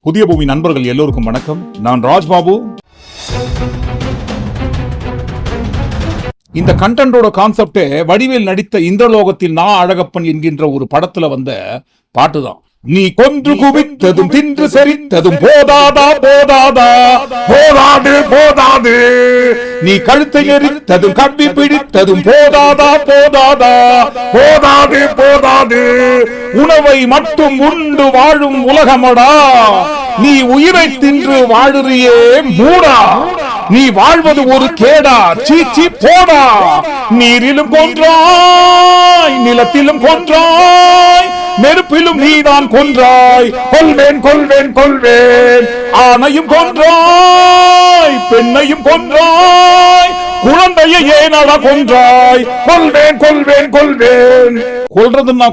புதிய பூமி நண்பர்கள் எல்லோருக்கும் வணக்கம். நான் ராஜ்பாபு. இந்த கண்டென்ட்டோட கான்செப்டே வடிவேல் நடித்த இந்திரலோகத்தில் நான் அழகப்பன் என்கின்ற ஒரு படத்துல வந்த பாட்டு தான். நீ கொன்று குவித்ததும் தின்று செறித்ததும் போதாதா போதாதா போதாது போதாது, நீ கழுத்தை எரித்ததும் கம்பி பிடித்ததும் போதாதா போதாதா போதாது போதாது, உணவை மட்டும் உண்டு வாழும் உலகமடா, நீ உயிரை தின்று வாழுறியே மூடா, நீ வாழ்வது ஒரு கேடா சீச்சி போடா, நீரிலும் கொன்றாய் நிலத்திலும் கொன்றாய் நெருப்பிலும் நீதான் கொன்றாய், கொல்வேன் கொல்வேன் கொல்வேன், ஆணையும் கொன்றாய் பெண்ணையும் கொன்றாய், குழந்தையை ஏனடா கொன்றாய், கொல்வேன் கொல்வேன் கொல்வேன்.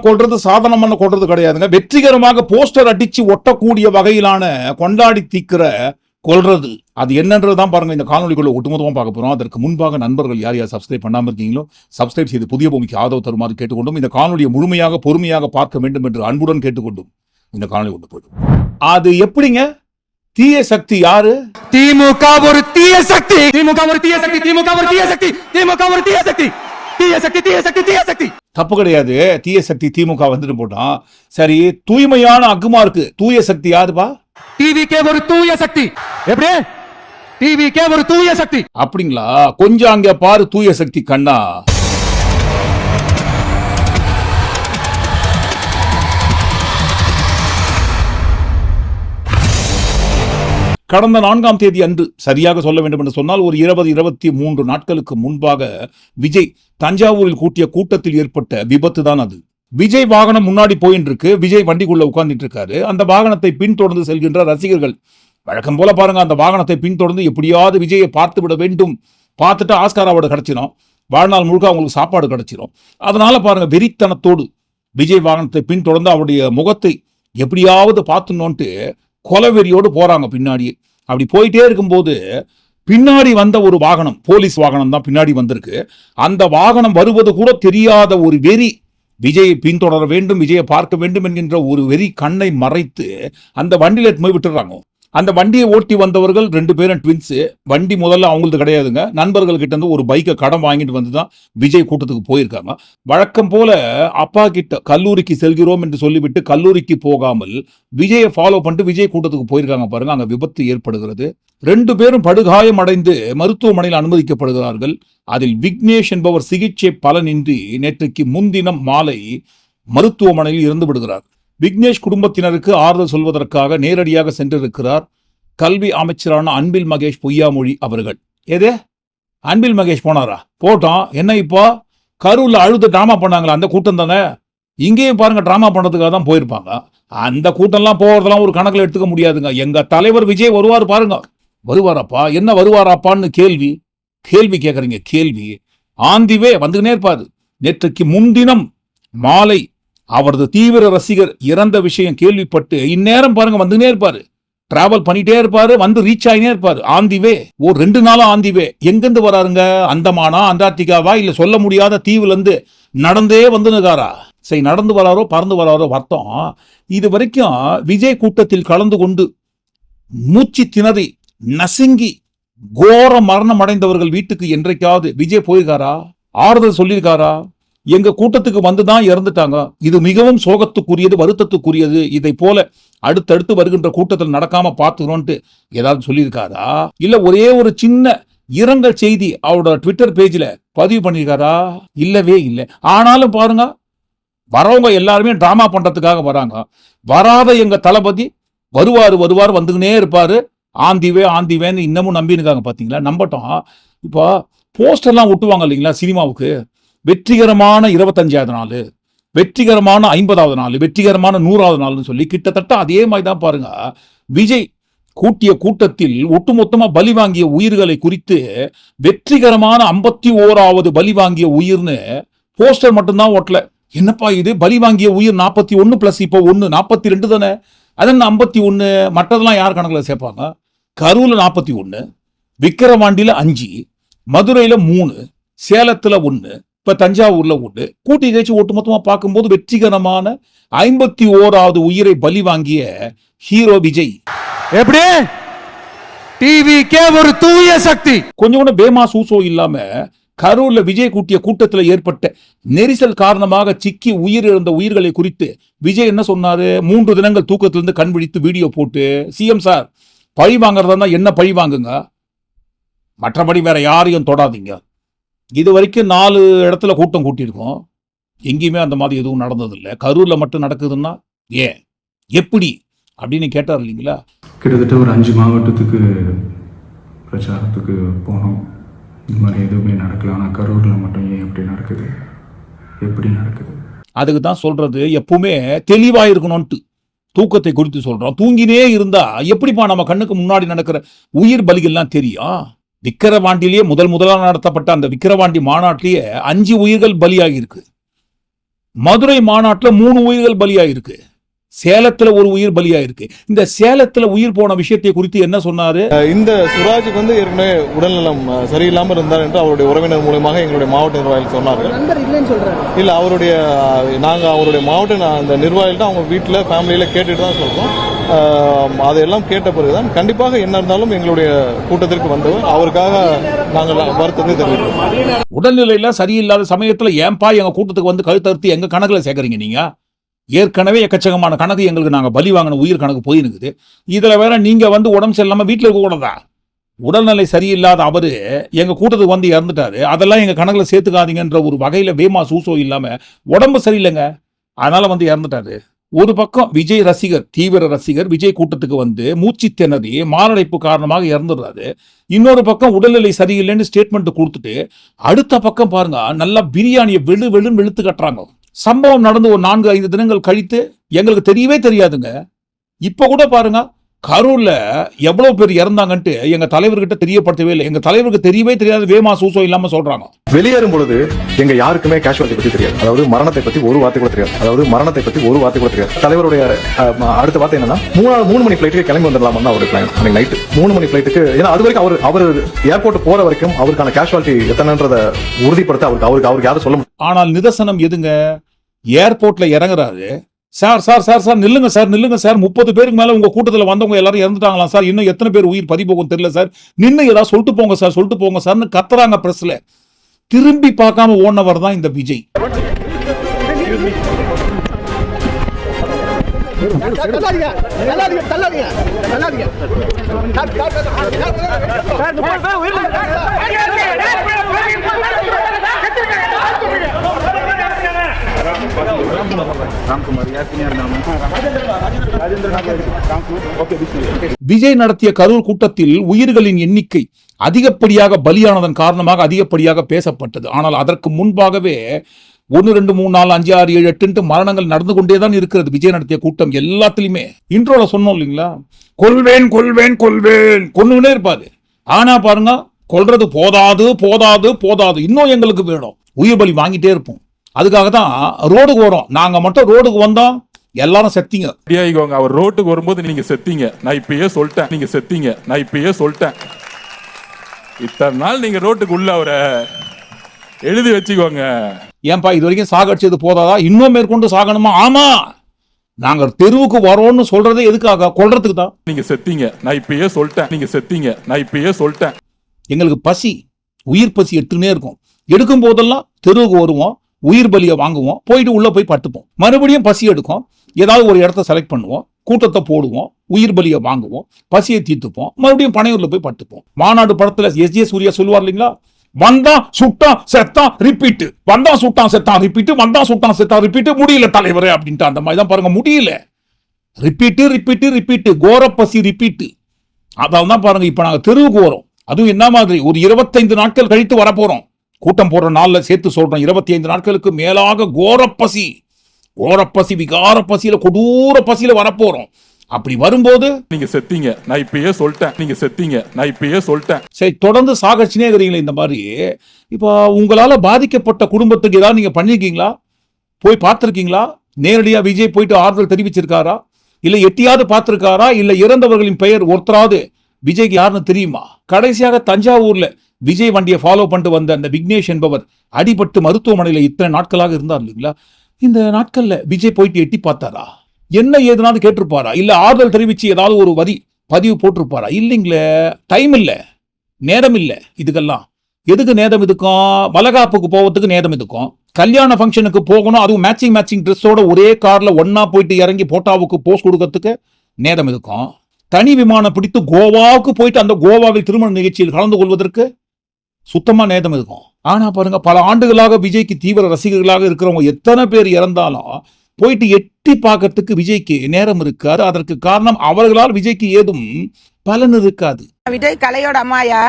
கொல்றது சாதனம் பண்ண கொல்றது கிடையாதுங்க. வெற்றிகரமாக போஸ்டர் அடிச்சு ஒட்டக்கூடிய வகையிலான கொண்டாடி தீக்கிற கொல்றது. அது என்னன்றதுதான் பாருங்க இந்த காணொலிக்குள்ள ஒட்டுமொத்தமா பார்க்க போறோம். அதற்கு முன்பாக நண்பர்கள் யார் யார் சப்ஸ்கிரைப் பண்ணாம இருக்கீங்களோ சப்ஸ்கிரைப் செய்து புதிய பூமிக்கு ஆதரவு தருமாறு கேட்டுக்கொண்டும், இந்த காணொலியை முழுமையாக பொறுமையாக பார்க்க வேண்டும் என்று அன்புடன் கேட்டுக்கொண்டும் இந்த காணொலி கொண்டு போயிடும். அது எப்படிங்க? தீய சக்தி யாரு? திமுக ஒரு தீய சக்தி, திமுக ஒரு தீய சக்தி, திமுக ஒரு தீய சக்தி, திமுக ஒரு தீய சக்தி, தீய சக்தி தீய சக்தி தீய சக்தி. தப்பு கிடையாது. தீய சக்தி திமுக வந்துட்டு போட்டான். சரி, தூய்மையான அக்குமாருக்கு தூய சக்தி யாருப்பா? டிவிகே ஒரு தூய சக்தி. எப்படி? டிவிகே ஒரு தூய சக்தி. அப்படிங்களா? கொஞ்சம் அங்க பாரு தூய சக்தி கண்ணா. கடந்த 4ஆம் தேதி அன்று, சரியாக சொல்ல வேண்டும் என்று சொன்னால் ஒரு 20-23 நாட்களுக்கு முன்பாக விஜய் தஞ்சாவூரில் கூட்டிய கூட்டத்தில் ஏற்பட்ட விபத்து தான் அது. விஜய் வாகனம் முன்னாடி போயிட்டு இருக்கு. விஜய் வண்டிக்குள்ள உட்கார்ந்துட்டு இருக்காரு. அந்த வாகனத்தை பின்தொடர்ந்து செல்கின்ற ரசிகர்கள் வழக்கம் போல பாருங்க, அந்த வாகனத்தை பின்தொடர்ந்து எப்படியாவது விஜயை பார்த்து விட வேண்டும், பார்த்துட்டு ஆஸ்கார் அவார்டு கிடைச்சிடும், வாழ்நாள் முழுக்க அவங்களுக்கு சாப்பாடு கிடைச்சிடும். அதனால பாருங்க, வெறித்தனத்தோடு விஜய் வாகனத்தை பின்தொடர்ந்து அவருடைய முகத்தை எப்படியாவது பார்த்துனோன்ட்டு கொலவெறியோடு போறாங்க பின்னாடியே. அப்படி போயிட்டே இருக்கும்போது பின்னாடி வந்த ஒரு வாகனம், போலீஸ் வாகனம் தான் பின்னாடி வந்திருக்கு. அந்த வாகனம் வருவது கூட தெரியாத ஒரு வெறி, விஜயை பின்தொடர வேண்டும், விஜயை பார்க்க வேண்டும் என்கின்ற ஒரு வெறி கண்ணை மறைத்து அந்த வண்டியில போய் விட்டுறாங்க. அந்த வண்டியை ஓட்டி வந்தவர்கள் 2 பேரும் ட்வின்ஸ். வண்டி முதல்ல அவங்களுக்கு கிடையாதுங்க, நண்பர்கள் கிட்ட இருந்து ஒரு பைக்கை கடன் வாங்கிட்டு வந்து தான் விஜய் கூட்டத்துக்கு போயிருக்காங்க. வழக்கம் போல அப்பா கிட்ட கல்லூரிக்கு செல்கிறோம் என்று சொல்லிவிட்டு கல்லூரிக்கு போகாமல் விஜயை ஃபாலோ பண்ணிட்டு விஜய் கூட்டத்துக்கு போயிருக்காங்க. பாருங்க, அங்க விபத்து ஏற்படுகிறது. 2 பேரும் படுகாயம் அடைந்து மருத்துவமனையில் அனுமதிக்கப்படுகிறார்கள். அதில் விக்னேஷ் என்பவர் சிகிச்சை பலனின்றி நேற்றைக்கு முன்தினம் மாலை மருத்துவமனையில் இறந்து விடுகிறார். விக்னேஷ் குடும்பத்தினருக்கு ஆறுதல் சொல்வதற்காக நேரடியாக சென்றிருக்கிறார் கல்வி அமைச்சரான அன்பில் மகேஷ் பொய்யாமொழி அவர்கள். ஏதே அன்பில் மகேஷ் போனாரா? போட்டோம். என்ன இப்போ கரூர்ல அழுது டிராமா பண்ணாங்களா? அந்த கூட்டம் தானே. இங்கேயும் பாருங்க, டிராமா பண்ணதுக்காக தான் போயிருப்பாங்க. அந்த கூட்டம்லாம் போறதெல்லாம் ஒரு கணக்கில் எடுத்துக்க முடியாதுங்க. எங்க தலைவர் விஜய் வருவார் பாருங்க. வருவாராப்பா? என்ன வருவாராப்பான்னு கேள்வி கேட்கறீங்க. கேள்வி ஆந்திவே வந்துகினே இருப்பாரு. நேற்றைக்கு முன்தினம் மாலை அவரது தீவிர ரசிகர் இறந்த விஷயம் கேள்விப்பட்டு இந்நேரம் பாருங்க வந்துனே இருப்பாரு, டிராவல் பண்ணிட்டே இருப்பாரு, வந்து ரீச் ஆகினே இருப்பாரு. ஆந்திவே ஒரு 2 நாளா ஆந்திவே. எங்கிருந்து வராருங்க? அந்தமானா, அண்டார்டிகாவா, இல்ல சொல்ல முடியாத தீவுல இருந்து நடந்தே வந்துனுக்காரா? சரி, நடந்து வராரோ பறந்து வராரோ வருத்தம். இது வரைக்கும் விஜய் கூட்டத்தில் கலந்து கொண்டு மூச்சு திணறி நசுங்கி கோர மரணம் அடைந்தவர்கள் வீட்டுக்கு என்றைக்காவது விஜய் போயிருக்காரா? ஆறுதல் சொல்லியிருக்காரா? எங்க கூட்டத்துக்கு வந்துதான் இறந்துட்டாங்க, இது மிகவும் சோகத்துக்குரியது, வருத்தத்துக்குரியது, இதை போல அடுத்தடுத்து வருகின்ற கூட்டத்தில் நடக்காம பார்த்துக்கணும்ட்டு ஏதாவது சொல்லியிருக்காரா? இல்ல ஒரே ஒரு சின்ன இரங்கல் செய்தி அவரோட ட்விட்டர் பேஜ்ல பதிவு பண்ணியிருக்காரா? இல்லவே இல்லை. ஆனாலும் பாருங்க, வரவங்க எல்லாருமே டிராமா பண்றதுக்காக வராங்க. வராத எங்க தளபதி வருவாரு வந்துக்கினே இருப்பாரு. ஆந்திவேன்னு இன்னமும் நம்பினுக்காங்க. பாத்தீங்களா? நம்பட்டும். இப்போ போஸ்டர்லாம் ஒட்டுவாங்க இல்லைங்களா சினிமாவுக்கு, வெற்றிகரமான 25வது நாள், வெற்றிகரமான 50வது நாள், வெற்றிகரமான 100வது நாள்னு சொல்லி கிட்டத்தட்ட அதே மாதிரி தான் பாருங்க. விஜய் கூட்டிய கூட்டத்தில் ஒட்டுமொத்தமா பலி வாங்கிய உயிர்களை குறித்து வெற்றிகரமான 51வது பலி வாங்கிய உயிர்னு போஸ்டர் மட்டும்தான் ஓட்டல. என்னப்பா இது, பலி வாங்கிய உயிர் 41 பிளஸ் இப்போ 1 42 தானே, அதன் 51, மற்றதெல்லாம் யார் கணக்கில் சேர்ப்பாங்க? கரூர்ல 41, விக்கிரவாண்டியில 5, மதுரையில 3, சேலத்துல 1, இப்ப தஞ்சாவூர்ல 1. கூட்டி கழிச்சு ஒட்டுமொத்தமா பார்க்கும்போது வெற்றிகரமான 51வது உயிரை பலி வாங்கிய ஹீரோ விஜய். எப்படி டிவிக்கே ஒரு தூய சக்தி. கொஞ்சம் கூட பேமா சூசோ இல்லாம கரூர்ல விஜய் கூட்டிய கூட்டத்தில் ஏற்பட்ட நெரிசல் காரணமாக சிக்கி உயிரிழந்த உயிர்களை குறித்து விஜய் என்ன சொன்னாரு? 3 தினங்கள் தூக்கத்திலிருந்து கண் விழித்து வீடியோ போட்டு, சிஎம் சார் பழி வாங்குறதா என்ன பழி வாங்குங்க, மற்றபடி வேற யாரையும் தொடாதீங்க. இது வரைக்கும் 4 இடத்துல கூட்டம் கூட்டியிருக்கோம், எங்கேயுமே அந்த மாதிரி எதுவும் நடந்ததில்லை, கரூர்ல மட்டும் நடக்குதுன்னா ஏன் எப்படி அப்படின்னு கேட்டார் இல்லைங்களா? கிட்டத்தட்ட ஒரு 5 மாவட்டத்துக்கு பிரச்சாரத்துக்கு போனோம். இந்த மாதிரி எதுவுமே நடக்கல. ஆனால் கரூரில் மட்டும் ஏன் எப்படி நடக்குது, எப்படி நடக்குது? அதுக்கு தான் சொல்றது, எப்பவுமே தெளிவா இருக்கணும்ட்டு தூக்கத்தை குறித்து சொல்றோம். தூங்கினே இருந்தா எப்படிப்பா நம்ம கண்ணுக்கு முன்னாடி நடக்கிற உயிர் பலிகள்லாம் தெரியும்? விக்கிரவாண்டிலேயே முதலாக நடத்தப்பட்ட அந்த விக்கிரவாண்டி மாநாட்டிலேயே 5 உயிர்கள் பலியாகி இருக்கு. மதுரை மாநாட்டுல 3 உயிர்கள் பலியாகி இருக்கு. சேலத்துல ஒரு உயிர் பலியாயிருக்கு. இந்த சேலத்துல உயிர் போன விஷயத்தை குறித்து என்ன சொன்னாரு? இந்த சுராஜுக்கு வந்து ஏற்கனவே உடல்நலம் சரியில்லாம இருந்தார் என்று அவருடைய உறவினர் மூலமாக எங்களுடைய மாவட்ட நிர்வாகிகள் சொன்னார்கள். இல்ல நாங்க அவருடைய மாவட்ட அந்த நிர்வாகிகள் அவங்க வீட்டுல ஃபேமிலியில கேட்டுட்டு தான் சொல்றோம். அதையெல்லாம் கேட்ட பிறகுதான் கண்டிப்பாக என்ன இருந்தாலும் எங்களுடைய கூட்டத்திற்கு வந்தவர், அவருக்காக நாங்கள் வருத்தத்தை தெரிவிக்கிறோம். உடல்நிலையில சரியில்லாத சமயத்துல ஏன்பா எங்க கூட்டத்துக்கு வந்து கழுத்தறுத்து எங்க கணக்குல சேர்க்கறீங்க? நீங்க ஏற்கனவே எக்கச்சக்கமான கணக்கு எங்களுக்கு நாங்கள் பலி வாங்கின உயிர் கணக்கு போயிருக்குது. இதில் வேற நீங்கள் வந்து உடம்பு சரியில்லாமல் வீட்டில் இருக்கக்கூடாதா? உடல்நிலை சரியில்லாத அவரு எங்கள் கூட்டத்துக்கு வந்து இறந்துட்டாரு, அதெல்லாம் எங்கள் கணக்கில் சேர்த்துக்காதீங்கன்ற ஒரு வகையில் வேமா சூசோ இல்லாமல் உடம்பு சரியில்லைங்க அதனால் வந்து இறந்துட்டாரு. ஒரு பக்கம் விஜய் ரசிகர், தீவிர ரசிகர் விஜய் கூட்டத்துக்கு வந்து மூச்சு திணறி மாரடைப்பு காரணமாக இறந்துடுறாரு. இன்னொரு பக்கம் உடல்நிலை சரியில்லைன்னு ஸ்டேட்மெண்ட் கொடுத்துட்டு அடுத்த பக்கம் பாருங்க நல்லா பிரியாணியை வெளுன்னு வெளுத்து கட்டுறாங்க. சம்பவம் நடந்து ஒரு 4-5 தினங்கள் கழித்து எங்களுக்கு தெரியவே தெரியாதுங்க. இப்ப கூட பாருங்க கரூர்ல எவ்வளவு பேர் இறந்தாங்கன்ட்டு எங்க தலைவர்கிட்ட தெரியப்படுத்தவே இல்லை. எங்க தலைவருக்கு தெரியவே தெரியாது, வேமா சூசோ இல்லாம சொல்றாங்க. வெளியேறும் பொழுது எங்க யாருக்குமே கேஷுவாலிட்டி பத்தி தெரியாது, அதாவது மரணத்தை பத்தி ஒரு வார்த்தை கூட தெரியாது. தலைவருடைய அடுத்த வார்த்தை என்னன்னா 3 மணி ஃபிளைட்டுக்கு கிளம்பி வந்துடலாம்னு அவருடைய பிளான். அன்னைக்கு நைட்டு 3 மணி ஃபிளைட்டுக்கு, ஏன்னா அது வரைக்கும் அவர் ஏர்போர்ட் போற வரைக்கும் அவருக்கான கேஷுவாலிட்டி எத்தனைன்றதை உறுதிப்படுத்த அவருக்கு யாரும் சொல்ல முடியும். ஆனால் நிதர்சனம் எதுங்க? ஏர்போர்ட்ல இறங்குறாரு, சார் சார் சார் சார் நில்லுங்க சார் 30 பேருக்கு மேல உங்க கூட்டத்தில் வந்தவங்க எல்லாரும் இறந்துட்டாங்களாம் சார், இன்னும் எத்தனை பேர் உயிர் பதிப்போகும் தெரியல சார், நின்று ஏதாவது சொல்லிட்டு போங்க சார்னு கத்துறாங்க பிரஸ்ல. திரும்பி பார்க்காம ஓடினவர் தான் இந்த விஜய். விஜய் நடத்திய கரூர் கூட்டத்தில் உயிர்களின் எண்ணிக்கை அதிகப்படியாக பலியானதன் காரணமாக அதிகப்படியாக பேசப்பட்டது. ஆனால் அதற்கு முன்பாகவே 1, 2, 3, 4, 5, 6, 7, 8 மரணங்கள் நடந்து கொண்டேதான் இருக்கிறது. விஜய் நடத்திய கூட்டம் எல்லாத்திலுமே இன்ட்ரோல சொன்னோம் இல்லைங்களா, கொல்வேன் கொல்வேன் கொல்வேன் கொன்னுனே இருப்பாரு. ஆனா பாருங்க, கொல்றது போதாது இன்னும் எங்களுக்கு வேணும், உயிர் பலி வாங்கிட்டே இருப்போம். அதுக்காக தான் ரோடுக்கு வரோம். நாங்க மட்டும் ரோடுக்கு வந்தோம் எல்லாரும் செத்தீங்க. அவர் ரோட்டுக்கு வரும்போது நீங்க செத்தீங்க, நான் இப்பயே சொல்லிட்டேன். இத்தனை நாள் நீங்க ரோட்டுக்கு உள்ள அவரை எழுதி வச்சுக்கோங்க. ஏன்பா இது வரைக்கும் சாகடிச்சது போதாதா, இன்னும் மேற்கொண்டு சாகணுமா? ஆமா, நாங்க தெருவுக்கு வரோம்னு சொல்றதே எதுக்காக? கொல்றதுக்கு தான். நீங்க செத்தீங்க, நான் இப்பயே சொல்லிட்டேன். எங்களுக்கு பசி, உயிர் பசி எடுத்துனே இருக்கும். எடுக்கும் போதெல்லாம் தெருவுக்கு வருவோம், உயிர் பலியை வாங்குவோம், போயிட்டு உள்ள போய் பட்டுப்போம். மறுபடியும் பசி எடுக்கும், ஏதாவது ஒரு இடத்த செலக்ட் பண்ணுவோம், கூட்டத்தை போடுவோம், உயிர் பலியை வாங்குவோம், பசியை தீர்த்துப்போம், மறுபடியும் பனையூர்ல போய் பட்டுப்போம். மாநாடு படத்துல எஸ்.ஜே. சூர்யா சொல்லுவார் இல்லைங்களா, வந்தான் சுட்டான் செத்தான் ரிப்பீட், வந்தான் சுட்டான் செத்தான் ரிப்பீட், முடியல தலைவரே அப்படின்ட்டு. அந்த மாதிரி தான் பாருங்க, முடியல, ரிப்பீட், கோரப்பசி ரிப்பீட். அதால தான் பாருங்க இப்ப நாங்க தெருவுக்கு வரோம். அதுவும் என்ன மாதிரி ஒரு 25 நாட்கள் கழித்து வரப்போறோம். கூட்டம் போடுற நாள்ல சேர்த்து சொல்றோம், 25 நாட்களுக்கு மேலாக கோரப்பசி விகார பசியில, கொடூர பசியில வரப்போறோம். அப்படி வரும்போது நீங்க செத்தீங்க, நான் இப்பயே சொல்லிட்டேன். சரி, தொடர்ந்து சாகடிச்சுனே இருக்கிறீங்களே இந்த மாதிரி. இப்போ உங்களால பாதிக்கப்பட்ட குடும்பத்துக்கு ஏதாவது நீங்க பண்ணிருக்கீங்களா? போய் பார்த்திருக்கீங்களா? நேரடியா விஜய் போயிட்டு ஆறுதல் தெரிவிச்சிருக்காரா? இல்ல எட்டியாவது பார்த்திருக்காரா? இல்ல இறந்தவர்களின் பெயர் ஒருத்தராவது விஜய்க்கு யாருன்னு தெரியுமா? கடைசியாக தஞ்சாவூர்ல விஜய் வண்டியை ஃபாலோ பண்ணிட்டு வந்த அந்த விக்னேஷ் என்பவர் அடிபட்டு மருத்துவமனையில இத்தனை நாட்களாக இருந்தார் இல்லைங்களா? இந்த நாட்கள்ல விஜய் போயிட்டு எட்டி பார்த்தாரா? என்ன ஏதுனாவது கேட்டிருப்பாரா? இல்ல ஆறுதல் தெரிவிச்சு ஏதாவது ஒரு வரி பதிவு போட்டிருப்பாரா? இல்லைங்களே, டைம் இல்லை, நேரம் இல்லை இதுக்கெல்லாம். எதுக்கு நேரம் இதுக்கும்? வளகாப்புக்கு போகிறதுக்கு நேரம் இதுக்கும், கல்யாண ஃபங்க்ஷனுக்கு போகணும், அதுவும் மேட்சிங் ட்ரெஸ்ஸோட ஒரே கார்ல ஒன்னா போயிட்டு இறங்கி போட்டோவுக்கு போஸ்ட் கொடுக்கறதுக்கு நேரம் இதுக்கும், தனி விமானம் பிடித்து கோவாவுக்கு போயிட்டு அந்த கோவாவில் திருமண நிகழ்ச்சியில் கலந்து கொள்வதற்கு சுத்தமா நேரம் இருக்கும். ஆனா பாருங்க, பல ஆண்டுகளாக விஜய்க்கு தீவிர ரசிகர்களாக இருக்கிறவங்க எத்தனை பேர் இறந்தாலும் போயிட்டு எட்டி பார்க்கறதுக்கு விஜய்க்கு நேரம் இருக்காது. அதற்கு காரணம் அவர்களால் விஜய்க்கு ஏதும் பலன் இருக்காது. விஜய் கலையோட அம்மாயா,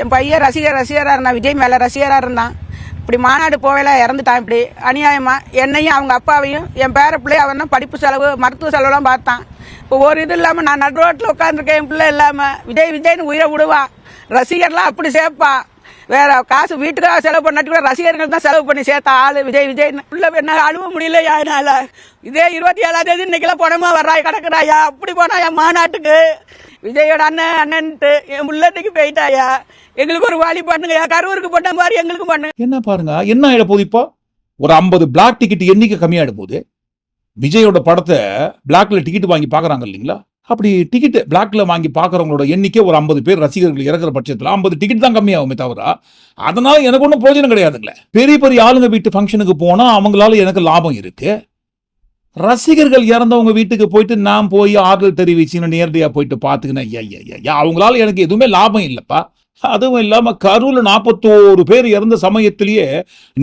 என் பையன் ரசிகராக இருந்தான், விஜய் மேலே ரசிகராக இருந்தான். இப்படி மாநாடு போவேல இறந்துட்டான். இப்படி அநியாயமா என்னையும் அவங்க அப்பாவையும் என் பேர பிள்ளை அவன் தான் படிப்பு செலவு மருத்துவ செலவுலாம் பார்த்தான். இப்போ ஒரு இது இல்லாமல் நான் நடு ரோட்டில் உட்காந்துருக்கேன், என் பிள்ளை இல்லாமல். விஜய்னு உயிரை விடுவா, ரசிகர்லாம் அப்படி சேர்ப்பா. வேற காசு வீட்டுக்காக செலவு பண்ணாட்டி கூட ரசிகர்கள் தான் செலவு பண்ணி சேர்த்தா ஆளு விஜய்னு. உள்ள என்ன அழுவ முடியல என்னால. இதே 27ஆம் தேதி இன்னைக்கெல்லாம் பணமா வர்றாய் கிடக்குறாயா, அப்படி போனாயா மாநாட்டுக்கு. விஜயோட அண்ணன்ட்டு என் உள்ளத்துக்கு போயிட்டாயா. எங்களுக்கு ஒரு வழி பண்ணுங்கயா, கரூருக்கு போட்ட மாதிரி எங்களுக்கு பண்ணு. என்ன பாருங்க, என்ன ஆயிட போகுது இப்போ? ஒரு 50 பிளாக் டிக்கெட் எண்ணிக்கை கம்மியாயிட போகுது. விஜயோட படத்தை பிளாக்ல டிக்கெட் வாங்கி பாக்குறாங்க இல்லைங்களா? அப்படி டிக்கெட் பிளாக்ல வாங்கி பாக்குறவங்களோட எண்ணிக்கை ஒரு 50 பேர் ரசிகர்கள் இறக்குற பட்சத்தில் 50 டிக்கெட் தான் கம்மியாகுமே தவிர அதனால எனக்கு ஒன்றும் பிரயோஜனம் கிடையாதுங்களே. பெரிய பெரிய ஆளுங்க வீட்டு ஃபங்க்ஷனுக்கு போனா அவங்களால எனக்கு லாபம் இருக்கு. ரசிகர்கள் இறந்தவங்க வீட்டுக்கு போயிட்டு நான் போய் ஆறுதல் தெரிவிச்சுன்னு நேரடியாக போயிட்டு பார்த்துக்கினேன், அவங்களால எனக்கு எதுவுமே லாபம் இல்லைப்பா. அதுவும் இல்லாம கரூர்ல 41 பேர் இறந்த சமயத்திலேயே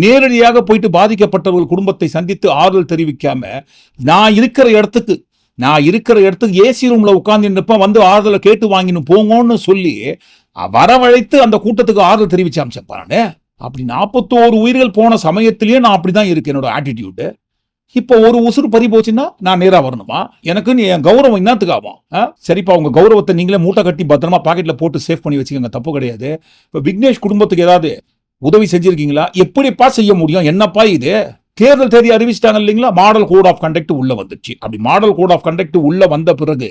நேரடியாக போயிட்டு பாதிக்கப்பட்டவர்கள் குடும்பத்தை சந்தித்து ஆறுதல் தெரிவிக்காம நான் இருக்கிற இடத்துக்கு ஏசி ரூம்ல உட்கார்ந்து இருப்பேன், வந்து ஆறுதலை கேட்டு வாங்கின்னு போங்கன்னு சொல்லி வரவழைத்து அந்த கூட்டத்துக்கு ஆறுதல் தெரிவிச்சு அமிச்சப்பானே. அப்படி 41 உயிர்கள் போன சமயத்திலேயே நான் அப்படிதான் இருக்கு என்னோட ஆட்டிடியூடு. இப்போ ஒரு உசுறு பறி போச்சுன்னா நான் நேரா வரணுமா? எனக்குன்னு என் கௌரவம் என்னத்துக்கு ஆகும்? சரிப்பா, உங்க கௌரவத்தை நீங்களே மூட்டை கட்டி பத்திரமா பாக்கெட்ல போட்டு சேவ் பண்ணி வச்சுக்கோங்க, தப்பு கிடையாது. இப்போ விக்னேஷ் குடும்பத்துக்கு ஏதாவது உதவி செஞ்சிருக்கீங்களா? எப்படிப்பா செய்ய முடியும்? என்னப்பா இது? தேர்தல் தேதி அறிவிச்சிட்டாங்க இல்லைங்களா? மாடல் கோட் ஆஃப் கண்டக்ட் உள்ள வந்துச்சு. அப்படி மாடல் கோட் ஆஃப் கண்டக்ட் உள்ள வந்த பிறகு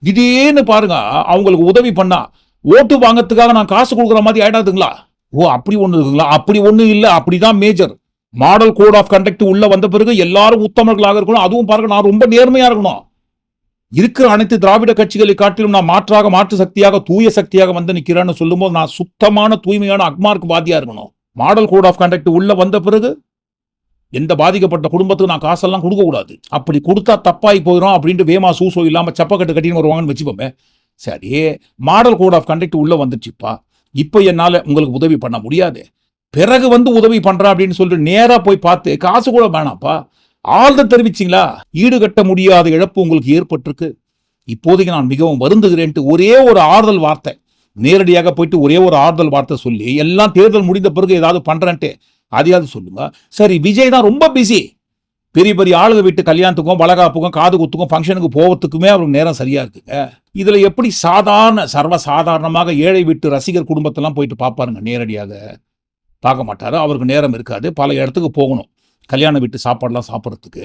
திடீர்னு பாருங்க, அவங்களுக்கு உதவி பண்ணா ஓட்டு வாங்கறதுக்காக நான் காசு கொடுக்குற மாதிரி ஆயிடாதுங்களா? ஓ, அப்படி ஒண்ணு இருக்குங்களா? அப்படி ஒண்ணு இல்ல, அப்படிதான் major. Model code of conduct உள்ள வந்த பிறகு எல்லாரும் உத்தமர்களாக இருக்கணும். அதுவும் பாருங்க, நான் ரொம்ப நேர்மையா இருக்கணும். இருக்கிற அனைத்து திராவிட கட்சிகளை காட்டிலும் நான் மாற்று சக்தியாக தூய சக்தியாக வந்து நிற்கிறேன்னு சொல்லும்போது நான் சுத்தமான தூய்மையான அக்மார்க் வாதியா இருக்கணும். மாடல் கோட் ஆஃப் கண்டக்ட் உள்ள வந்த பிறகு எந்த பாதிக்கப்பட்ட குடும்பத்துக்கு நான் காசெல்லாம் கொடுக்க கூடாது. அப்படி கொடுத்தா தப்பாகி போயிடும் அப்படின்ட்டு வேமா சூசோ இல்லாம சப்பக்கட்டு கட்டின்னு வருவாங்கன்னு வச்சுப்போமே. சரி, மாடல் கோட் ஆஃப் கண்டக்ட் உள்ள வந்துச்சுப்பா, இப்போ என்னால உங்களுக்கு உதவி பண்ண முடியாது, பிறகு வந்து உதவி பண்றா அப்படின்னு சொல்லிட்டு நேரா போய் பார்த்து காசு கூட வேணாப்பா ஆழ்ந்த தெரிவிச்சிங்களா? ஈடுகட்ட முடியாத இழப்பு உங்களுக்கு ஏற்பட்டிருக்கு, இப்போதைக்கு நான் மிகவும் வருந்துகிறேன்ட்டு ஒரே ஒரு ஆறுதல் வார்த்தை, நேரடியாக போயிட்டு ஒரே ஒரு ஆறுதல் வார்த்தை சொல்லி எல்லாம் தேர்தல் முடிந்த பிறகு ஏதாவது பண்றேன்ட்டு அதையாவது சொல்லுங்க. சரி, விஜய் தான் ரொம்ப பிஸி, பெரிய பெரிய ஆளுங்க வீட்டு கல்யாணத்துக்கும் வளகாப்புக்கும் காது குத்துக்கும் ஃபங்க்ஷனுக்கு போவதுக்குமே அவருக்கு நேரம் சரியா இருக்குங்க. இதுல எப்படி சர்வசாதாரணமாக ஏழை வீட்டு ரசிகர் குடும்பத்தெல்லாம் போயிட்டு பார்ப்பாருங்க? நேரடியாக பார்க்க மாட்டாரு, அவருக்கு நேரம் இருக்காது, பல இடத்துக்கு போகணும் கல்யாண வீட்டு சாப்பாடுலாம் சாப்பிட்றதுக்கு.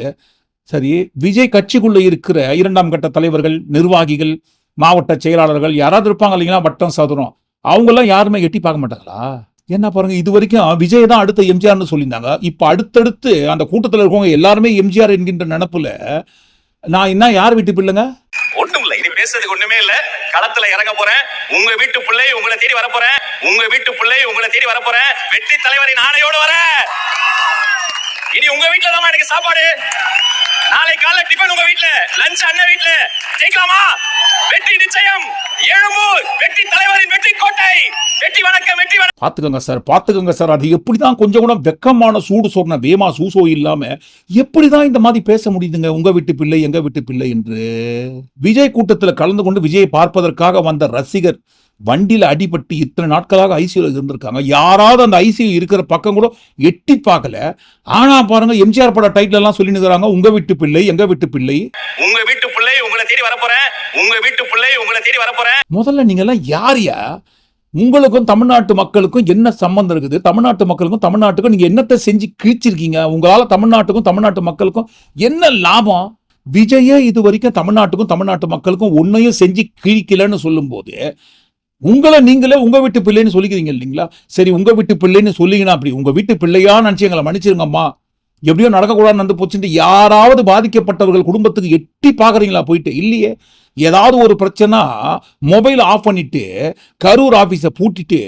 சரி, விஜய் கட்சிக்குள்ள இருக்கிற 2ஆம் கட்ட தலைவர்கள், நிர்வாகிகள், மாவட்ட செயலாளர்கள் யாராவது இருப்பாங்க இல்லைங்களா, வட்டம் சதுரம், அவங்கெல்லாம் யாருமே எட்டி பார்க்க மாட்டாங்களா? என்ன பாருங்க, இது வரைக்கும் விஜய் தான் அடுத்த எம்ஜிஆர்னு சொல்லியிருந்தாங்க. இப்ப அடுத்தடுத்து அந்த கூட்டத்தில் இருக்கவங்க எல்லாருமே எம்ஜிஆர் என்கின்ற நினைப்புல நான் என்ன யார் வீட்டு பிள்ளைங்க? ஒண்ணும் இல்ல, இனி பேசுறதுக்கு ஒண்ணுமே இல்ல. களத்துல இறங்க போறேன், உங்க வீட்டு பிள்ளை உங்களை தேடி வர போறேன், வெற்றி தலைவரின் ஆணையோடு வர. இனி உங்க வீட்டுல தான் எனக்கு சாப்பாடு, நாளை காலை டிபன் உங்க வீட்டுல, லஞ்ச் அண்ணன் வீட்டுல. ஜெயிக்கலாமா? வெற்றி நிச்சயம். எழும்பூர் வெற்றி தலைவரின் வெற்றி கோட்டை. வெற்றி வணக்கம், வெற்றி வணக்கம். பாத்துக்கங்க சார், அது எப்படிதான் கொஞ்சம் கூட வெக்கமான சூடு சொன்ன வேமா சூசோ இல்லாம எப்படிதான் இந்த மாதிரி பேச முடியுதுங்க? உங்க வீட்டு பிள்ளை எங்க வீட்டு பிள்ளை என்று. விஜய் கூட்டத்தில் கலந்து கொண்டு விஜயை பார்ப்பதற்காக வந்த ரசிகர் வண்டியில அடிபட்டு இத்தனை நாட்களாக ஐசியூல இருந்திருக்காங்க. யாராவது அந்த ஐசியூ இருக்கிற பக்கம் கூட எட்டி பார்க்கல. ஆனா பாருங்க, எம்ஜிஆர் பட டைட்டில் எல்லாம் சொல்லி நிற்கிறாங்க, உங்க வீட்டு பிள்ளை எங்க வீட்டு பிள்ளை, உங்க வீட்டு பிள்ளை உங்களை தேடி வர போறேன், உங்க வீட்டு பிள்ளை உங்களை தேடி வர போறேன். முதல்ல நீங்க எல்லாம் யாரியா? உங்களுக்கும் தமிழ்நாட்டு மக்களுக்கும் என்ன சம்பந்தம் இருக்குது? தமிழ்நாட்டு மக்களுக்கும் தமிழ்நாட்டுக்கும் நீங்க என்னத்தை செஞ்சு கிழிச்சிருக்கீங்க? உங்களால தமிழ்நாட்டுக்கும் தமிழ்நாட்டு மக்களுக்கும் என்ன லாபம்? விஜயே இது வரைக்கும் தமிழ்நாட்டுக்கும் தமிழ்நாட்டு மக்களுக்கும் ஒன்னையும் செஞ்சு கிழிக்கலன்னு சொல்லும் போது உங்களை நீங்களே உங்க வீட்டு பிள்ளைன்னு சொல்லிக்கிறீங்க இல்லைங்களா? சரி, உங்க வீட்டு பிள்ளைன்னு சொல்லிங்கன்னா அப்படி உங்க வீட்டு பிள்ளையா நினைச்சு எங்களை மன்னிச்சிருங்கம்மா, எப்படியோ நடக்கக்கூடாது நடந்து போச்சுட்டு யாராவது பாதிக்கப்பட்டவர்கள் குடும்பத்துக்கு எட்டி பாக்குறீங்களா போயிட்டு? இல்லையே. ஏதாவது ஒரு பிரச்சனை மொபைல் ஆஃப் பண்ணிட்டு கரூர் ஆபீஸை பூட்டிட்டு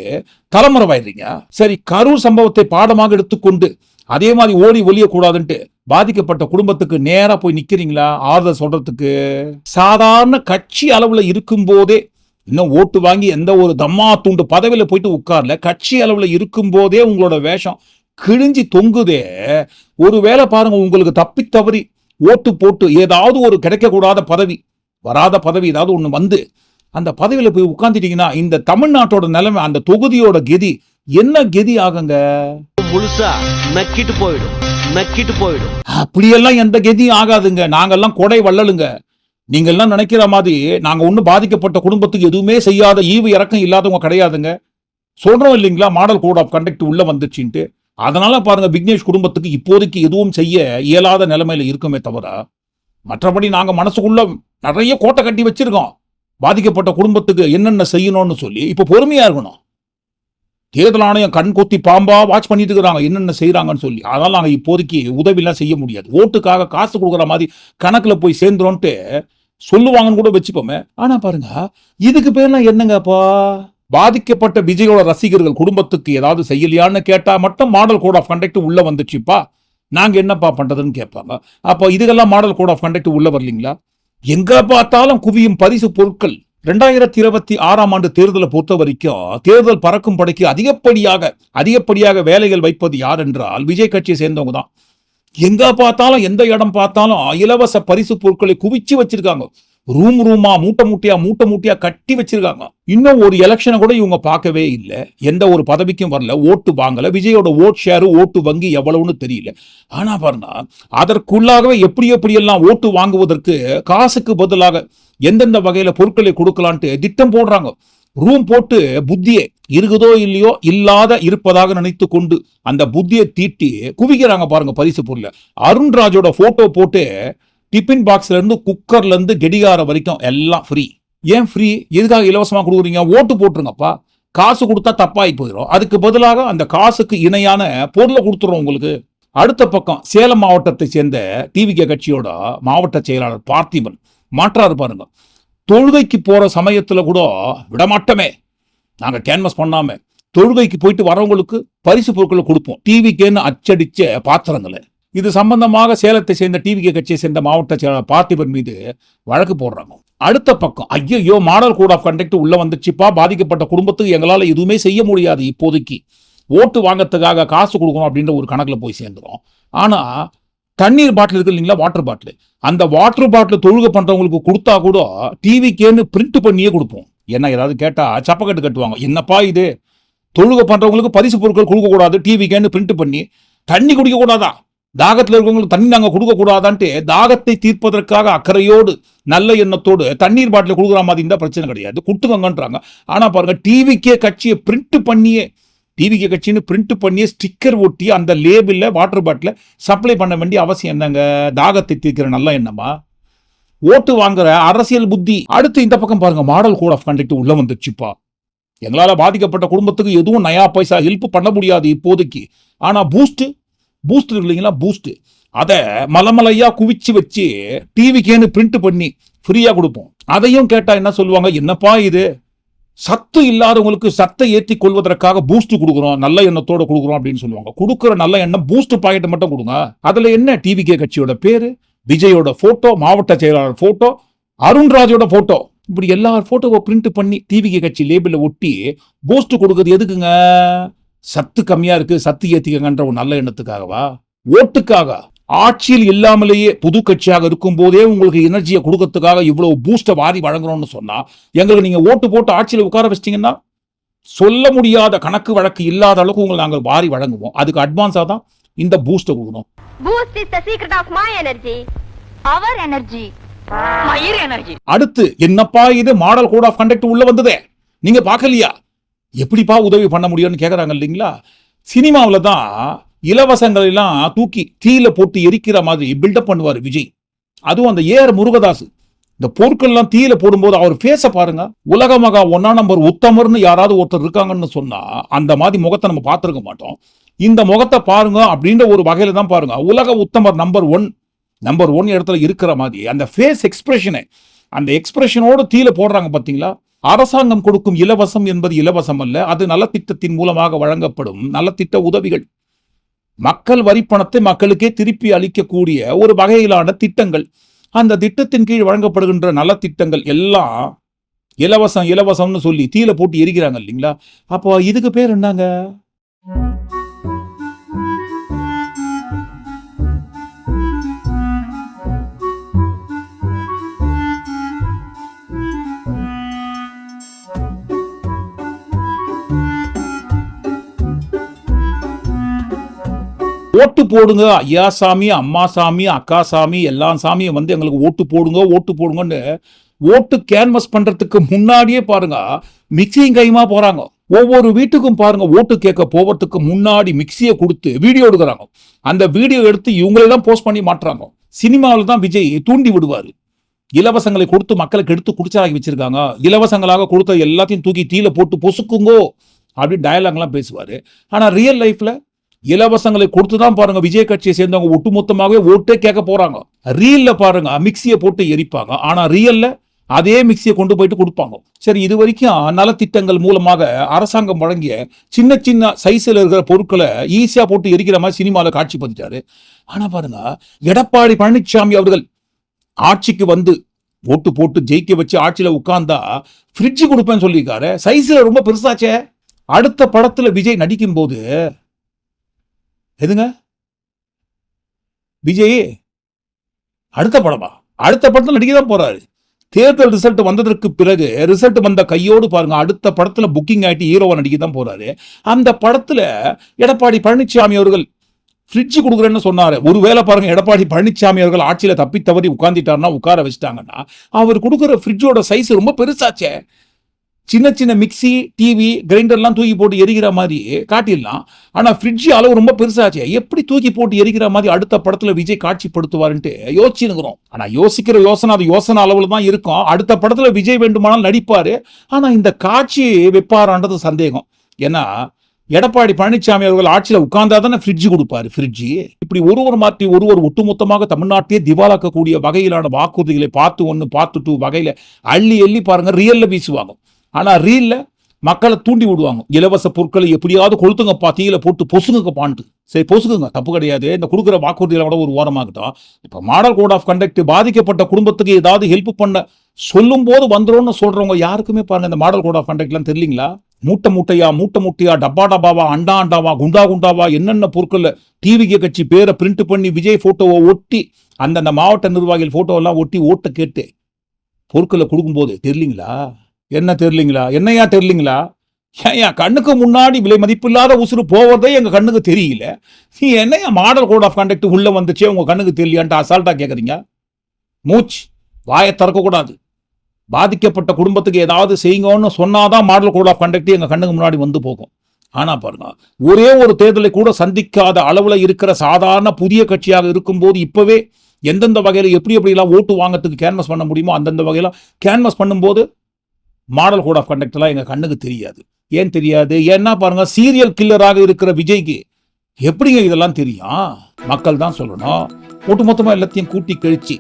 தலைமறைவாயிடுறீங்க. சரி, கரூர் சம்பவத்தை பாடமாக எடுத்துக்கொண்டு அதே மாதிரி ஓடி ஒளியக்கூடாதுன்ட்டு பாதிக்கப்பட்ட குடும்பத்துக்கு நேரா போய் நிக்கிறீங்களா ஆறுதல் சொல்றதுக்கு? சாதாரண கட்சி அளவுல இருக்கும் போதே, இன்னும் ஓட்டு வாங்கி எந்த ஒரு தம்மா துண்டு பதவியில போயிட்டு உட்கார்ல, கட்சி அளவுல இருக்கும் போதே உங்களோட வேஷம் கிழிஞ்சி தொங்குதே. ஒரு வேளை பாருங்க, உங்களுக்கு தப்பி தவறி ஓட்டு போட்டு ஏதாவது ஒரு கிடைக்கக்கூடாத பதவி, வராத பதவி ஏதாவது ஒண்ணு வந்து அந்த பதவியில போய் உட்கார்ந்துட்டீங்கன்னா இந்த தமிழ்நாட்டோட நிலைமை, அந்த தொகுதியோட கெதி என்ன கெதி ஆகுங்க? முழுசா நக்கிட்டு போயிடும். அப்படியெல்லாம் எந்த கெதியும் ஆகாதுங்க. நாங்கெல்லாம் கொடை வள்ளலுங்க. நீங்க எல்லாம் நினைக்கிற மாதிரி நாங்க ஒண்ணு பாதிக்கப்பட்ட குடும்பத்துக்கு எதுவுமே செய்யாத, ஈவு இறக்கம் இல்லாதவங்க கிடையாதுங்க. சொல்றோம் இல்லைங்களா, மாடல் கோட் ஆஃப் கண்டக்ட் உள்ள வந்துச்சுன்ட்டு. அதனால பாருங்க, விக்னேஷ் குடும்பத்துக்கு இப்போதைக்கு எதுவும் செய்ய இயலாத நிலைமையில இருக்குமே தவிர, மற்றபடி நாங்க மனசுக்குள்ள நிறைய கோட்டை கட்டி வச்சிருக்கோம். பாதிக்கப்பட்ட குடும்பத்துக்கு என்னென்ன செய்யணும்னு சொல்லி இப்ப பொறுமையா இருக்கணும். தேர்தல் ஆணையம் கண் கொத்தி பாம்பா வாட்ச் பண்ணிட்டு இருக்கிறாங்க என்னென்ன செய்யறாங்கன்னு சொல்லி. அதனால நாங்க இப்போதைக்கு உதவிலாம் செய்ய முடியாது. ஓட்டுக்காக காசு கொடுக்குற மாதிரி கணக்குல போய் சேர்ந்துரும்ட்டு சொல்லுவாங்கன்னு கூட வச்சுப்போமே. ஆனா பாருங்க, இதுக்கு பேர்லாம் என்னங்கப்பா? பாதிக்கப்பட்ட விஜயோட ரசிகர்கள் குடும்பத்துக்கு ஏதாவது செய்யலையான்னு கேட்டா மட்டும் மாடல் கோட் ஆஃப் கண்டக்ட் உள்ள வந்துச்சுப்பா, நாங்க என்னப்பா பண்றதுன்னு கேட்பாங்க. அப்போ இதுக்கெல்லாம் மாடல் கோட் ஆஃப் கண்டக்ட் உள்ள வரலீங்களா? எங்க பார்த்தாலும் குவியும் பரிசு பொருட்கள். 2026 ஆண்டு தேர்தலை பொறுத்த வரைக்கும் தேர்தல் பறக்கும் படைக்கு அதிகப்படியாக வேலைகள் வைப்பது யார் என்றால் விஜய் கட்சியை சேர்ந்தவங்க தான். எங்க பார்த்தாலும் எந்த இடம் பார்த்தாலும் இலவச பரிசு பொருட்களை குவிச்சு வச்சிருக்காங்க. ரூமா மூட்டையா கட்டி வச்சிருக்காங்க. இன்னும் ஒரு எலெக்ஷனை கூட இவங்க பார்க்கவே இல்லை. எந்த ஒரு பதவிக்கும் வரல, ஓட்டு வாங்கல. விஜயோட ஓட் ஷேரு, ஓட்டு வங்கி எவ்வளவுன்னு தெரியல. ஆனா பாருங்க, அதற்குள்ளாகவே எப்படியெல்லாம் ஓட்டு வாங்குவதற்கு காசுக்கு பதிலாக எந்தெந்த வகையில பொருட்களை கொடுக்கலான்ட்டு திட்டம் போடுறாங்க. ரூம் போட்டு புத்தியே இருக்குதோ இல்லையோ இல்லாத இருப்பதாக நினைத்து கொண்டு அந்த புத்தியை தீட்டி குவிக்கிறாங்க பாருங்க பரிசு பொருளை. அருண்ராஜோட போட்டோ போட்டு டிஃபின் பாக்ஸ்ல இருந்து குக்கர்ல இருந்து கெடிகார வரைக்கும் எல்லாம் ஃப்ரீ. ஏன் ஃப்ரீ? எதுக்காக இலவசமா கொடுக்குறீங்க? ஓட்டு போட்டுருங்கப்பா. காசு கொடுத்தா தப்பாகி போயிடும். அதுக்கு பதிலாக அந்த காசுக்கு இணையான பொருளை கொடுத்துறோம் உங்களுக்கு. அடுத்த பக்கம் சேலம் மாவட்டத்தை சேர்ந்த டிவிகே கட்சியோட மாவட்ட செயலாளர் பார்த்திபன் மாற்றாரு பாருங்க. தொழுகைக்கு போற சமயத்துல கூட விடமாட்டமே, நாங்க கேன்வஸ் பண்ணாம தொழுகைக்கு போயிட்டு வரவங்களுக்கு பரிசு பொருட்களை கொடுப்போம், டிவிக்கேன்னு அச்சடிச்ச பாத்திரங்களை. இது சம்பந்தமாக சேலத்தை சேர்ந்த டிவிகே கட்சியை சேர்ந்த மாவட்ட செயலாளர் பார்த்திபன் மீது வழக்கு போடுறாங்க. அடுத்த பக்கம், ஐயோ மாடல் கோட் ஆஃப் கண்டக்ட் உள்ள வந்துச்சுப்பா, பாதிக்கப்பட்ட குடும்பத்துக்கு எங்களால எதுவுமே செய்ய முடியாது, இப்போதைக்கு ஓட்டு வாங்கறதுக்காக காசு கொடுக்கணும் அப்படின்ற ஒரு கணக்குல போய் சேர்ந்துடும். ஆனா தண்ணீர் பாட்டில் இருக்கு இல்லைங்களா, வாட்டர் பாட்டில், அந்த வாட்டர் பாட்டில் தொழுகை பண்றவங்களுக்கு கொடுத்தா கூட டிவிக்கேன்னு பிரிண்ட் பண்ணியே கொடுப்போம். என்ன ஏதாவது கேட்டா சப்பக்கட்டு கட்டுவாங்க. என்னப்பா இது, தொழுகை பண்றவங்களுக்கு பரிசு பொருட்கள் கொடுக்க கூடாது, டிவிக்கேன்னு பிரிண்ட் பண்ணி. தண்ணி குடிக்க கூடாதா, தாகத்தில் இருக்கவங்களுக்கு தண்ணி நாங்க கொடுக்க கூடாதான்ட்டு தாகத்தை தீர்ப்பதற்காக அக்கறையோடு நல்ல எண்ணத்தோடு தண்ணீர் பாட்டில் கொடுக்குற மாதிரி இருந்தா பிரச்சனை கிடையாது, கொடுத்துக்கங்கன்றாங்க. ஆனா பாருங்க, டிவிக்கே கட்சியை பிரிண்ட் பண்ணியே, டிவிகே கட்சின்னு பிரிண்ட் பண்ணியே ஸ்டிக்கர் ஒட்டி அந்த லேபிள்ல வாட்டர் பாட்டில சப்ளை பண்ண வேண்டிய அவசியம் என்னங்க? தாகத்தை தீர்க்கிற நல்ல எண்ணமா? ஓட்டு வாங்குற அரசியல் புத்தி. அடுத்து இந்த பக்கம் பாருங்க, மாடல் கோட் ஆஃப் கண்டக்ட் உள்ள வந்துச்சுப்பா. எங்களால பாதிக்கப்பட்ட குடும்பத்துக்கு எதுவும் நயா பைசா ஹெல்ப் பண்ண முடியாது இப்போதைக்கு. ஆனா பூஸ்ட் இருக்கு இல்லைங்களா, பூஸ்ட், அதை மலமலையா குவிச்சு வச்சு டிவிக்கேன்னு பிரிண்ட் பண்ணி ஃப்ரீயா கொடுப்போம். அதையும் கேட்டா என்ன சொல்லுவாங்க, என்னப்பா இது, சத்து இல்லாதவங்களுக்கு சத்தை ஏற்றி கொள்வதற்காக பூஸ்ட் கொடுக்குறோம், நல்ல எண்ணத்தோட கொடுக்குறோம் அப்படின்னு சொல்லுவாங்க. கொடுக்குற நல்ல எண்ணம் பூஸ்ட் பாக்கெட் மட்டும் கொடுங்க. அதுல என்ன, டிவிகே கட்சியோட பேரு, விஜயோட போட்டோ, மாவட்ட செயலாளர் போட்டோ, அருண்ராஜோட போட்டோ, இப்படி எல்லா போட்டோவை பிரிண்ட் பண்ணி டிவிகே கட்சி லேபிள்ல ஒட்டி பூஸ்ட் கொடுக்குறது எதுக்குங்க? சத்து கம்மியா இருக்கு, சத்து ஏத்திக்கங்கன்ற ஒரு நல்ல எண்ணத்துக்காகவா? ஓட்டுக்காக? ஆட்சியில் இல்லாமலேயே புது கட்சியாக இருக்கும் போதே உங்களுக்கு எனர்ஜியை கொடுக்கறதுக்காக இவ்வளவு பூஸ்ட வாரி வழங்குறோம்னு சொன்னா, எங்களுக்கு நீங்க ஓட்டு போட்டு ஆட்சியில் உட்கார வச்சிட்டீங்கன்னா சொல்ல முடியாத கணக்கு வழக்கு இல்லாத அளவுக்கு உங்களுக்கு நாங்கள் வாரி வழங்குவோம். அதுக்கு அட்வான்ஸா தான் இந்த பூஸ்ட கொடுக்கணும். Boost is the secret of my energy. Our energy. My energy. அடுத்து என்னப்பா இது, மாடல் கோட் ஆஃப் கண்டக்ட் உள்ள வந்ததே, நீங்க பார்க்கலையா? எப்படிப்பா உதவி பண்ண முடியும்னு கேட்கறாங்க இல்லைங்களா? சினிமாவில் தான் இலவசங்கள் எல்லாம் தூக்கி தீயில போட்டு எரிக்கிற மாதிரி பில்டப் பண்ணுவார் விஜய். அதுவும் அந்த ஏஆர் முருகதாஸ் இந்த பொருட்கள் எல்லாம் தீயில போடும்போது அவர் பேச பாருங்க. உலக மகா 1 நம்பர் உத்தமர்னு யாராவது ஒருத்தர் இருக்காங்கன்னு சொன்னா அந்த மாதிரி முகத்தை நம்ம பார்த்திருக்க மாட்டோம். இந்த முகத்தை பாருங்க அப்படின்ற ஒரு வகையில தான் பாருங்க உலக உத்தமர் நம்பர் ஒன் இடத்துல இருக்கிற மாதிரி அந்த ஃபேஸ் எக்ஸ்பிரஷனை, அந்த எக்ஸ்பிரஷனோடு தீல போடுறாங்க பாத்தீங்களா. அரசாங்கம் கொடுக்கும் இலவசம் என்பது இலவசம் அல்ல, அது நலத்திட்டத்தின் மூலமாக வழங்கப்படும் நலத்திட்ட உதவிகள். மக்கள் வரிப்பணத்தை மக்களுக்கே திருப்பி அளிக்கக்கூடிய ஒரு வகையிலான திட்டங்கள். அந்த திட்டத்தின் கீழ் வழங்கப்படுகின்ற நலத்திட்டங்கள் எல்லாம் இலவசம்னு சொல்லி தீல போட்டு எரிக்கிறாங்க இல்லைங்களா. அப்போ இதுக்கு பேர் என்னங்க? ஓட்டு போடுங்க ஐயா சாமி, அம்மா சாமி, அக்கா சாமி, எல்லா சாமியும் வந்து எங்களுக்கு ஓட்டு போடுங்கன்னு ஓட்டு கேன்வஸ் பண்றதுக்கு முன்னாடியே பாருங்க மிக்சியும் கைமா போறாங்க. ஒவ்வொரு வீட்டுக்கும் பாருங்க ஓட்டு கேட்க போவதுக்கு முன்னாடி மிக்சியை கொடுத்து வீடியோ எடுக்கிறாங்க. அந்த வீடியோ எடுத்து இவங்களே தான் போஸ்ட் பண்ணி மாட்டுறாங்க. சினிமாவில் தான் விஜய் தூண்டி விடுவாரு. இலவசங்களை கொடுத்து மக்களுக்கு எடுத்து குடிச்சாக்கி வச்சிருக்காங்க, இலவசங்களாக கொடுத்த எல்லாத்தையும் தூக்கி தீல போட்டு பொசுக்குங்கோ அப்படி டயலாக்லாம் பேசுவாரு. ஆனா ரியல் லைஃப்ல இலவசங்களை கொடுத்துதான் பாருங்க விஜய் கட்சியை சேர்ந்தவங்க ஒட்டுமொத்தமாகவே ஓட்டே கேட்க போறாங்க. ரீல்ல பாருங்க மிக்சியை போட்டு எரிப்பாங்க, ஆனா ரியல்ல அதே மிக்சியை கொண்டு போயிட்டு கொடுப்பாங்க. சரி, இது வரைக்கும் நலத்திட்டங்கள் மூலமாக அரசாங்கம் வழங்கிய சின்ன சின்ன சைஸ்ல இருக்கிற பொருட்களை ஈஸியா போட்டு எரிக்கிற மாதிரி சினிமாவில் காட்சி பதிச்சாரு. ஆனா பாருங்க எடப்பாடி பழனிசாமி அவர்கள் ஆட்சிக்கு வந்து ஓட்டு போட்டு ஜெயிக்க வச்சு ஆட்சியில உட்கார்ந்தா ஃப்ரிட்ஜ் கொடுப்பேன்னு சொல்லியிருக்காரு. சைஸ்ல ரொம்ப பெருசாச்சே. அடுத்த படத்துல விஜய் நடிக்கும் போது எதுங்க விஜய் அடுத்த படத்துல நடிக்க தான் போறாரு. தேர்தல் ரிசல்ட் வந்ததற்கு பிறகு ரிசல்ட் வந்த கையோடு பாருங்க அடுத்த படத்துல புக்கிங் ஆயிட்டு ஹீரோவா நடிக்க தான் போறாரு. அந்த படத்துல எடப்பாடி பழனிசாமி அவர்கள் ஃப்ரிட்ஜ் கொடுக்குறேன்னு சொன்னாரு. ஒருவேளை பாருங்க எடப்பாடி பழனிசாமி அவர்கள் ஆட்சியில தப்பி தவறி உட்கார்ந்துட்டாருன்னா, உட்கார வச்சுட்டாங்கன்னா, அவர் கொடுக்குற ஃப்ரிட்ஜோட சைஸ் ரொம்ப பெருசாச்சே. சின்ன சின்ன மிக்சி, டிவி, கிரைண்டர்லாம் தூக்கி போட்டு எரிக்கிற மாதிரி காட்டிடலாம். ஆனா ஃப்ரிட்ஜ் அளவு ரொம்ப பெருசாச்சே. எப்படி தூக்கி போட்டு எரிக்கிற மாதிரி அடுத்த படத்துல விஜய் காட்சிப்படுத்துவாருன்ட்டு யோசிச்சுக்கிறோம். ஆனா யோசிக்கிற யோசனை அது யோசனை அளவுல தான் இருக்கும். அடுத்த படத்துல விஜய் வேண்டுமானால் நடிப்பாரு. ஆனா இந்த காட்சி வைப்பாரான்றது சந்தேகம். ஏன்னா எடப்பாடி பழனிசாமி அவர்கள் ஆட்சியில உட்கார்ந்தாதானே ஃப்ரிட்ஜ் கொடுப்பாரு. ஃப்ரிட்ஜ் இப்படி ஒருவர் மாற்றி ஒருவர் ஒட்டுமொத்தமாக தமிழ்நாட்டையே திவாலாக்கக்கூடிய வகையிலான வாக்குறுதிகளை பார்த்து 1 பார்த்து 2 வகையில அள்ளி பாருங்க ரியல்ல வீசுவாங்க. ஆனா ரீல்ல மக்களை தூண்டி விடுவாங்க. இலவச பொருட்களை எப்படியாவது கொளுத்துங்கப்பா, தீயில போட்டு பொசுங்கப்பான்ட்டு. சரி பொசுக்குங்க, தப்பு கிடையாது. இந்த கொடுக்குற வாக்குறுதியில கூட ஒரு ஓரமாகட்டும். இப்ப மாடல் கோட் ஆஃப் கண்டக்ட் பாதிக்கப்பட்ட குடும்பத்துக்கு ஏதாவது ஹெல்ப் பண்ண சொல்லும் போது வந்துரும்னு சொல்றவங்க யாருக்குமே பாருங்க இந்த மாடல் கோட் ஆஃப் கண்டக்ட்லாம் தெரியலீங்களா? மூட்டை முட்டையா, டப்பாவா, அண்டாவா, குண்டாவா என்னென்ன பொருட்கள் டிவிகே கட்சி பேரை பிரிண்ட் பண்ணி விஜய் போட்டோவை ஒட்டி அந்தந்த மாவட்ட நிர்வாகிகள் போட்டோவெல்லாம் ஒட்டி ஓட்ட கேட்டு பொருட்களை கொடுக்கும்போது தெரியலீங்களா? என்ன தெரியலீங்களா? என்னையா தெரியலீங்களா? ஏன் கண்ணுக்கு முன்னாடி விலை மதிப்பில்லாத உசுறு போவதே எங்க கண்ணுக்கு தெரியல. நீ என்னையா மாடல் கோட் ஆஃப் கண்டக்ட் உள்ள வந்துச்சே உங்க கண்ணுக்கு தெரியலையான்ட்டு அசால்ட்டா கேட்குறீங்க? வாயை திறக்கக்கூடாது. பாதிக்கப்பட்ட குடும்பத்துக்கு ஏதாவது செய்யுங்கன்னு சொன்னாதான் மாடல் கோட் ஆஃப் கண்டக்ட் எங்க கண்ணுக்கு முன்னாடி வந்து போகும். ஆனா பாருங்க ஒரே ஒரு தேர்தலை கூட சந்திக்காத அளவுல இருக்கிற சாதாரண புதிய கட்சியாக இருக்கும்போது இப்பவே எந்தெந்த வகையில எப்படிலாம் ஓட்டு வாங்கறதுக்கு கேன்வஸ் பண்ண முடியுமோ அந்தந்த வகையில கேன்வஸ் பண்ணும்போது மாடல் கோட் ஆஃப் கண்டக்ட் எல்லாம் எங்க கண்ணுக்கு தெரியாது. ஏன் தெரியாது? ஏன்னா பாருங்க சீரியல் கில்லராக இருக்கிற விஜய்க்கு எப்படிங்க இதெல்லாம் தெரியும்? மக்கள் தான் சொல்லணும். ஒட்டுமொத்தமா எல்லாத்தையும் கூட்டி கழிச்சு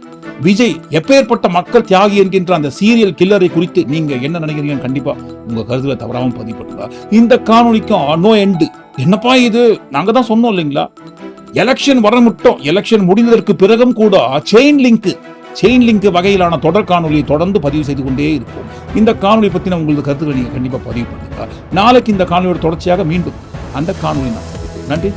விஜய் எப்பேற்பட்ட மக்கள் தியாகி என்கின்ற அந்த சீரியல் கில்லரை குறித்து நீங்க என்ன நினைக்கிறீங்கன்னு கண்டிப்பா உங்க கருத்துல தவறாம பதிவுபட்டுங்க. இந்த காணொலிக்கும் நோ எண்டு. என்னப்பா இது? நாங்க தான் சொன்னோம் இல்லைங்களா, எலெக்ஷன் வர மட்டும் எலெக்ஷன் முடிந்ததற்கு பிறகும் கூட செயின் லிங்க் வகையிலான தொடர் காணொலியை தொடர்ந்து பதிவு செய்து கொண்டே இருக்கும். இந்த காணொலி பத்தின உங்களுக்கு கருத்துக்களை நீங்க கண்டிப்பா பதிவு பண்ணுங்க. நாளைக்கு இந்த காணொலியோட தொடர்ச்சியாக மீண்டும் அந்த காணொலி நான் நன்றி.